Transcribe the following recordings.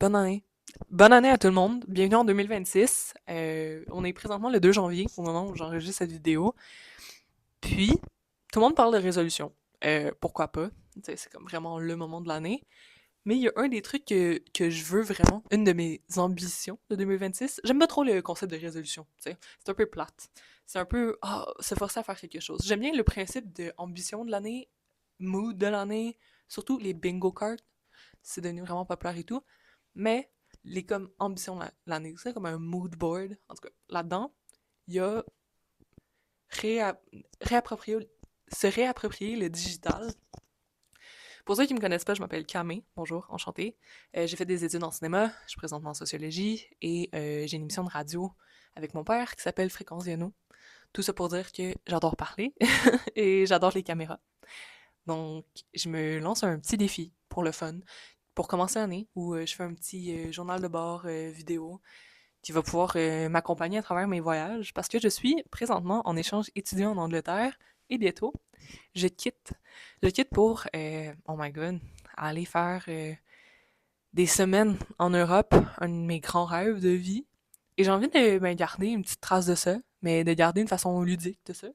Bonne année. Bonne année à tout le monde. Bienvenue en 2026. On est présentement le 2 janvier au moment où j'enregistre cette vidéo. Puis, tout le monde parle de résolution. Pourquoi pas? C'est comme vraiment le moment de l'année. Mais il y a un des trucs que je veux vraiment, une de mes ambitions de 2026. J'aime pas trop le concept de résolution. C'est un peu plate. C'est un peu se forcer à faire quelque chose. J'aime bien le principe de ambition de l'année, mood de l'année, surtout les bingo cards. C'est devenu vraiment populaire et tout. Mais les comme ambitions de l'année, c'est comme un mood board. En tout cas, là-dedans, il y a réa- réapproprier, se réapproprier le digital. Pour ceux qui me connaissent pas, je m'appelle Camé. Bonjour, enchantée. J'ai fait des études en cinéma, je suis présentement en sociologie et j'ai une émission de radio avec mon père qui s'appelle Fréquence Viano. Tout ça pour dire que j'adore parler et j'adore les caméras. Donc, je me lance un petit défi pour le fun, pour commencer l'année, où je fais un petit journal de bord vidéo qui va pouvoir m'accompagner à travers mes voyages, parce que je suis présentement en échange étudiant en Angleterre, et bientôt, je quitte. Je quitte pour, oh my god, aller faire des semaines en Europe, un de mes grands rêves de vie. Et j'ai envie de garder une petite trace de ça, mais de garder une façon ludique de ça.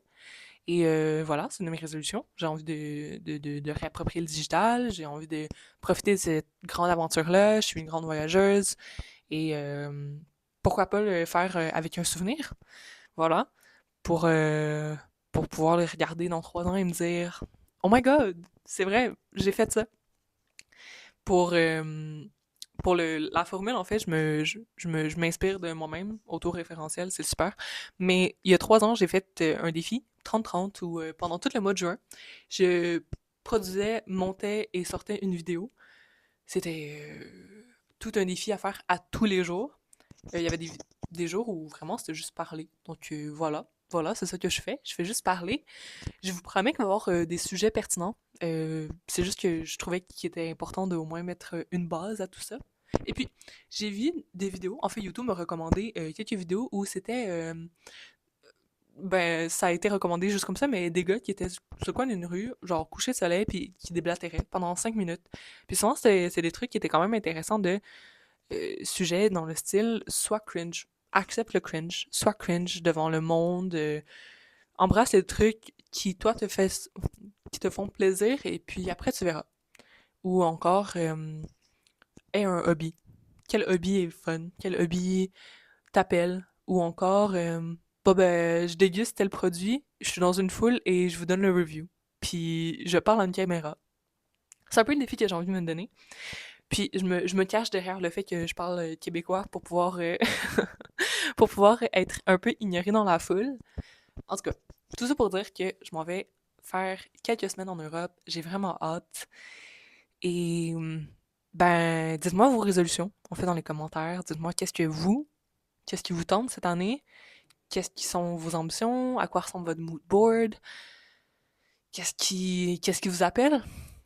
Et voilà, c'est une de mes résolutions. J'ai envie de réapproprier le digital, j'ai envie de profiter de cette grande aventure-là. Je suis une grande voyageuse et pourquoi pas le faire avec un souvenir, voilà, pour, euh, pour pouvoir le regarder dans 3 ans et me dire Oh my god, c'est vrai, j'ai fait ça. Pour, euh, pour la formule, en fait, je m'inspire de moi-même, autoréférentiel, c'est super. Mais il y a 3 ans, j'ai fait un défi, 30-30, où pendant tout le mois de juin, je produisais, montais et sortais une vidéo. C'était tout un défi à faire à tous les jours. Il y avait des jours où vraiment c'était juste parler. Donc voilà, c'est ça que je fais. Je fais juste parler. Je vous promets qu'il va y avoir des sujets pertinents. C'est juste que je trouvais qu'il était important de au moins mettre une base à tout ça. Et puis, j'ai vu des vidéos. En fait, YouTube m'a recommandé quelques vidéos où c'était ben, ça a été recommandé juste comme ça, mais des gars qui étaient sur le coin d'une rue, genre coucher de soleil, puis qui déblatéraient pendant 5 minutes. Puis souvent, c'est des trucs qui étaient quand même intéressants de sujets dans le style soit cringe, accepte le cringe, soit cringe devant le monde, embrasse les trucs qui, toi, qui te font plaisir, et puis après, tu verras. Ou encore, aie un hobby. Quel hobby est fun? Quel hobby t'appelle? Ou encore, bah ben, je déguste tel produit, je suis dans une foule et je vous donne le review. Puis je parle à une caméra. C'est un peu le défi que j'ai envie de me donner. Puis je me cache derrière le fait que je parle québécois pour pouvoir, pour pouvoir être un peu ignoré dans la foule. En tout cas, tout ça pour dire que je m'en vais faire quelques semaines en Europe. J'ai vraiment hâte. Et ben, dites-moi vos résolutions. On fait dans les commentaires. Dites-moi qu'est-ce qui vous tente cette année? Qu'est-ce qui sont vos ambitions? À quoi ressemble votre mood board? Qu'est-ce qui vous appelle?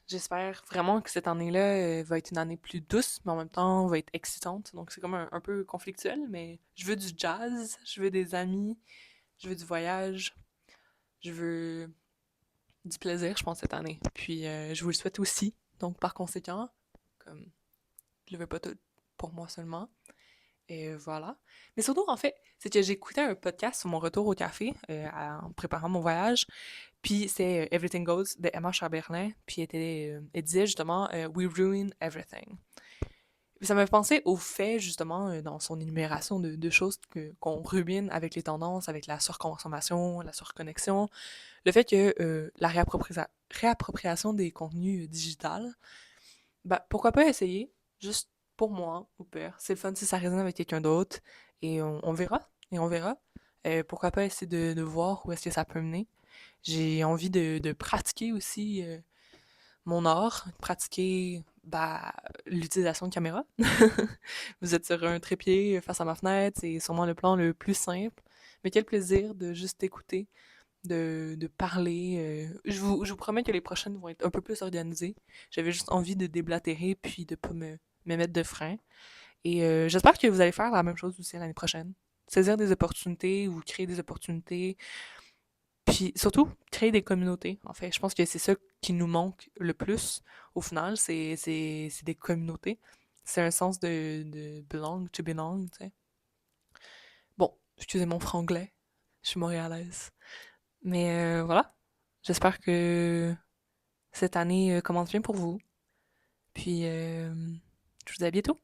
J'espère vraiment que cette année-là va être une année plus douce, mais en même temps va être excitante. Donc c'est comme un peu conflictuel, mais je veux du jazz, je veux des amis, je veux du voyage, je veux du plaisir, je pense, cette année. Puis je vous le souhaite aussi. Donc par conséquent, comme je le veux pas tout pour moi seulement. Et voilà. Mais surtout, en fait, c'est que j'écoutais un podcast sur mon retour au café en préparant mon voyage. Puis c'est Everything Goes de Emma Chamberlain. Puis elle disait justement We ruin everything. Puis ça m'a fait penser au fait, justement, dans son énumération de choses qu'on ruine avec les tendances, avec la surconsommation, la surconnexion, le fait que la réappropriation des contenus digitales, bah pourquoi pas essayer, juste pour moi, au pire. C'est le fun si ça résonne avec quelqu'un d'autre, et on verra, et on verra. Pourquoi pas essayer de voir où est-ce que ça peut mener. J'ai envie de pratiquer aussi mon art, pratiquer bah, l'utilisation de caméra. Vous êtes sur un trépied face à ma fenêtre, c'est sûrement le plan le plus simple. Mais quel plaisir de juste écouter, de parler. Je vous promets que les prochaines vont être un peu plus organisées. J'avais juste envie de déblatérer puis de pas me mettre de frein. Et j'espère que vous allez faire la même chose aussi l'année prochaine. Saisir des opportunités ou créer des opportunités. Puis surtout, créer des communautés. En fait, je pense que c'est ça qui nous manque le plus au final, c'est des communautés. C'est un sens de belong, to belong, tu sais. Bon, excusez mon franglais, je suis montréalaise. Mais voilà, j'espère que cette année commence bien pour vous. Puis, je vous dis à bientôt.